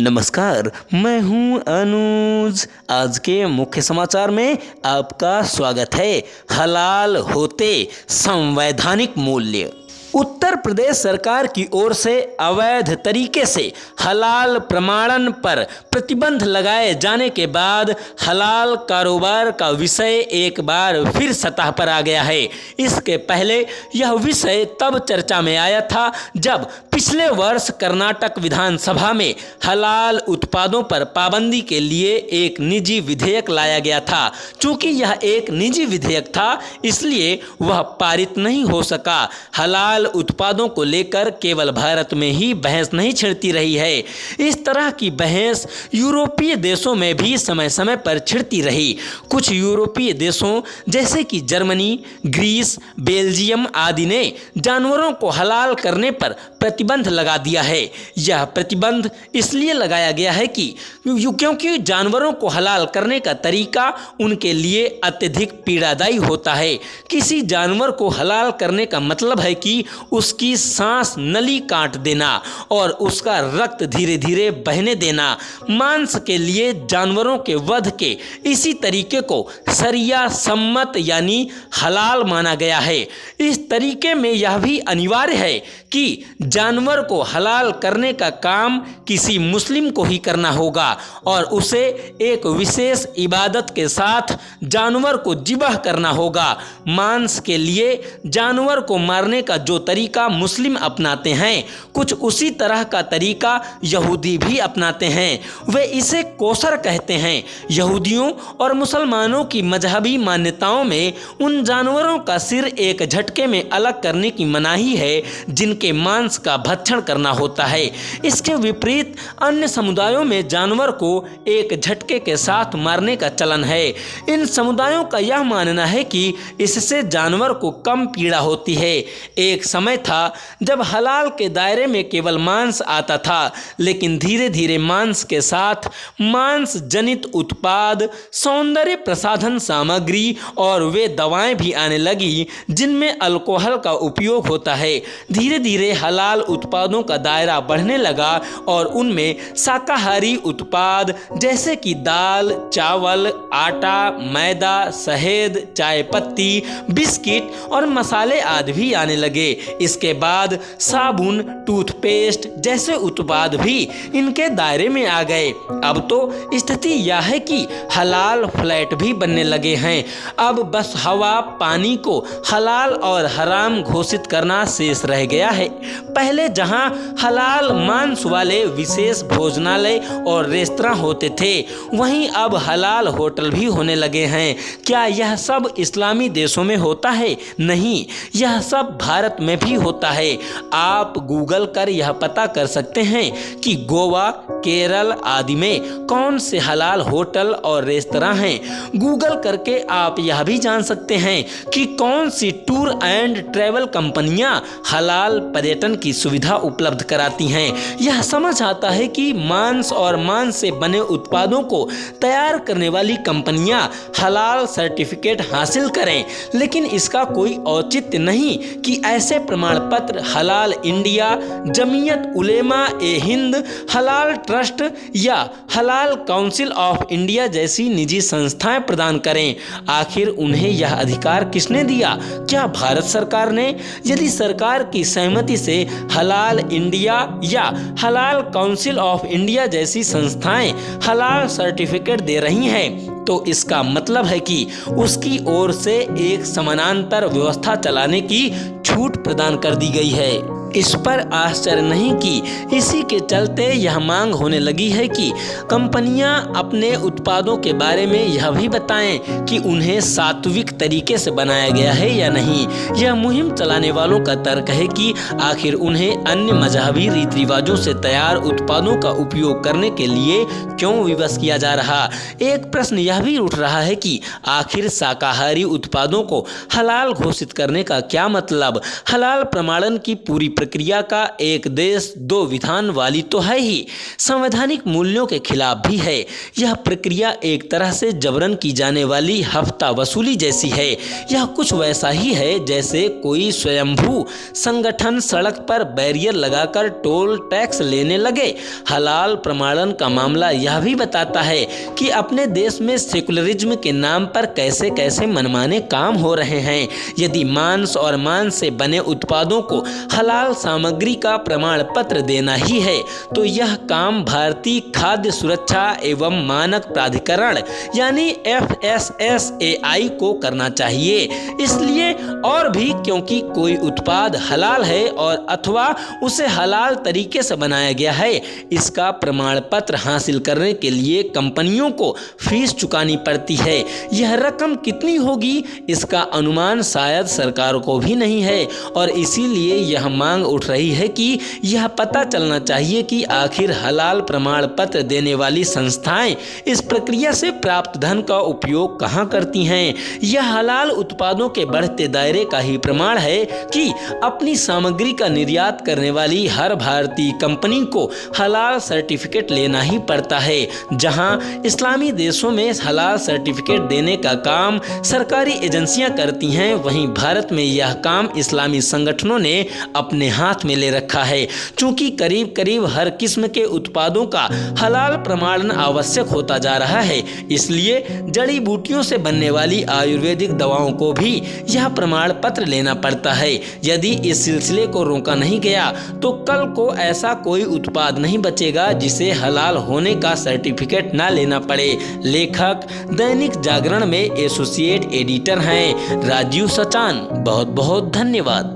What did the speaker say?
नमस्कार, मैं हूं अनुज। आज के मुख्य समाचार में आपका स्वागत है। हलाल होते संवैधानिक मूल्य। उत्तर प्रदेश सरकार की ओर से अवैध तरीके से हलाल प्रमाणन पर प्रतिबंध लगाए जाने के बाद हलाल कारोबार का विषय एक बार फिर सतह पर आ गया है। इसके पहले यह विषय तब चर्चा में आया था जब पिछले वर्ष कर्नाटक विधानसभा में हलाल उत्पादों पर पाबंदी के लिए एक निजी विधेयक लाया गया था। चूंकि यह एक निजी विधेयक था, इसलिए वह पारित नहीं हो सका। हलाल उत्पादों को लेकर केवल भारत में ही बहस नहीं छिड़ती रही है। इस तरह की बहस यूरोपीय देशों में भी समय समय पर छिड़ती रही। कुछ यूरोपीय देशों जैसे कि जर्मनी, ग्रीस, बेल्जियम आदि ने जानवरों को हलाल करने पर प्रतिबंध लगा दिया है। यह प्रतिबंध इसलिए लगाया गया है कि क्योंकि जानवरों को हलाल करने का तरीका उनके लिए अत्यधिक पीड़ादायी होता है। किसी जानवर को हलाल करने का मतलब है कि उसकी सांस नली काट देना और उसका रक्त धीरे धीरे बहने देना। मांस के लिए जानवरों के वध के इसी तरीके को शरिया सम्मत यानी हलाल माना गया है। इस तरीके में यह भी अनिवार्य है कि जानवर को हलाल करने का काम किसी मुस्लिम को ही करना होगा और उसे एक विशेष इबादत के साथ जानवर को ज़िबह करना होगा। मांस के लिए जानवर को मारने का जो तरीका मुस्लिम अपनाते हैं, कुछ उसी तरह का तरीका यहूदी भी अपनाते हैं। वे इसे कोसर कहते हैं। यहूदियों और मुसलमानों की मजहबी मान्यताओं में उन जानवरों का सिर एक झटके में अलग करने की मनाही है जिनके मांस का भक्षण करना होता है। इसके विपरीत अन्य समुदायों में जानवर को एक झटके के साथ मारने का चलन है। इन समुदायों का यह मानना है कि इससे जानवर को कम पीड़ा होती है। एक समय था जब हलाल के दायरे में केवल मांस आता था, लेकिन धीरे धीरे मांस के साथ मांस जनित उत्पाद, सौंदर्य प्रसाधन सामग्री और वे दवाएं भी आने लगी जिनमें अल्कोहल का उपयोग होता है। धीरे धीरे हलाल उत्पादों का दायरा बढ़ने लगा और उनमें शाकाहारी उत्पाद जैसे कि दाल, चावल, आटा, मैदा, शहद, चाय पत्ती, बिस्किट और मसाले आदि भी आने लगे। इसके बाद साबुन, टूथपेस्ट जैसे उत्पाद भी इनके दायरे में आ गए। अब तो स्थिति यह है कि हलाल फ्लैट भी बनने लगे हैं। अब बस हवा पानी को हलाल और हराम घोषित करना शेष रह गया है। पहले जहां हलाल मांस वाले विशेष भोजनालय और रेस्तरां होते थे, वहीं अब हलाल होटल भी होने लगे हैं। क्या यह सब इस्लामी देशों में होता है? नहीं, यह सब भारत में भी होता है। आप गूगल कर यह पता कर सकते हैं कि गोवा, केरल आदि में कौन से हलाल होटल और रेस्तरां हैं। गूगल करके आप यह भी जान सकते हैं कि कौन सी टूर एंड ट्रैवल कंपनियां हलाल पर्यटन की सुविधा उपलब्ध कराती हैं। यह समझ आता है कि मांस और मांस से बने उत्पादों को तैयार करने वाली कंपनियां हलाल सर्टिफिकेट हासिल करें, लेकिन इसका कोई औचित्य नहीं कि ऐसे प्रमाण पत्र हलाल इंडिया, जमीयत उलेमा ए हिंद, हलाल ट्रस्ट या हलाल काउंसिल ऑफ इंडिया जैसी निजी संस्थाएं प्रदान करें। आखिर उन्हें यह अधिकार किसने दिया? क्या भारत सरकार ने? यदि सरकार की सहमति से हलाल इंडिया या हलाल काउंसिल ऑफ इंडिया जैसी संस्थाएं हलाल सर्टिफिकेट दे रही हैं, तो इसका मतलब है कि उसकी ओर से एक समानांतर व्यवस्था चलाने की छूट प्रदान कर दी गई है। इस पर आश्चर्य नहीं कि इसी के चलते यह मांग होने लगी है कि कंपनियां अपने उत्पादों के बारे में यह भी बताएं कि उन्हें सात्विक तरीके से बनाया गया है या नहीं। यह मुहिम चलाने वालों का तर्क है कि आखिर उन्हें अन्य मजहबी रीति रिवाजों से तैयार उत्पादों का उपयोग करने के लिए क्यों विवश किया जा रहा। एक प्रश्न यह भी उठ रहा है कि आखिर शाकाहारी उत्पादों को हलाल घोषित करने का क्या मतलब। हलाल प्रमाणन की पूरी प्रक्रिया का एक देश दो विधान वाली तो है ही, संवैधानिक मूल्यों के खिलाफ भी है। यह प्रक्रिया एक तरह से जबरन की जाने वाली हफ्ता वसूली जैसी है। यह कुछ वैसा ही है जैसे कोई स्वयंभू संगठन सड़क पर बैरियर लगाकर टोल टैक्स लेने लगे। हलाल प्रमाणन का मामला यह भी बताता है कि अपने देश में सेकुलरिज्म के नाम पर कैसे कैसे मनमाने काम हो रहे हैं। यदि मांस और मांस से बने उत्पादों को हलाल सामग्री का प्रमाण पत्र देना ही है तो यह काम भारतीय खाद्य सुरक्षा एवं मानक प्राधिकरण यानी FSSAI को करना चाहिए। इसलिए और भी क्योंकि कोई उत्पाद हलाल है और अथवा उसे हलाल तरीके से बनाया गया है, इसका प्रमाण पत्र हासिल करने के लिए कंपनियों को फीस चुकानी पड़ती है। यह रकम कितनी होगी इसका अनुमान शायद सरकार को भी नहीं है और इसीलिए यह मांग उठ रही है कि यह पता चलना चाहिए कि आखिर हलाल प्रमाण पत्र देने वाली संस्थाएं इस प्रक्रिया से प्राप्त धन का उपयोग कहां करती हैं। यह हलाल उत्पादों के बढ़ते दायरे का ही प्रमाण है कि अपनी सामग्री का निर्यात करने वाली हर भारतीय कंपनी को हलाल सर्टिफिकेट लेना ही पड़ता है। जहां इस्लामी देशों में हलाल सर्टिफिकेट देने का काम सरकारी एजेंसियां करती हैं, वहीं भारत में यह काम इस्लामी संगठनों ने अपने हाथ में ले रखा है। चूंकि करीब करीब हर किस्म के उत्पादों का हलाल प्रमाणन आवश्यक होता जा रहा है, इसलिए जड़ी बूटियों से बनने वाली आयुर्वेदिक दवाओं को भी यह प्रमाण पत्र लेना पड़ता है। यदि इस सिलसिले को रोका नहीं गया तो कल को ऐसा कोई उत्पाद नहीं बचेगा जिसे हलाल होने का सर्टिफिकेट ना लेना पड़े। लेखक दैनिक जागरण में एसोसिएट एडिटर हैं राजीव सचान। बहुत बहुत धन्यवाद।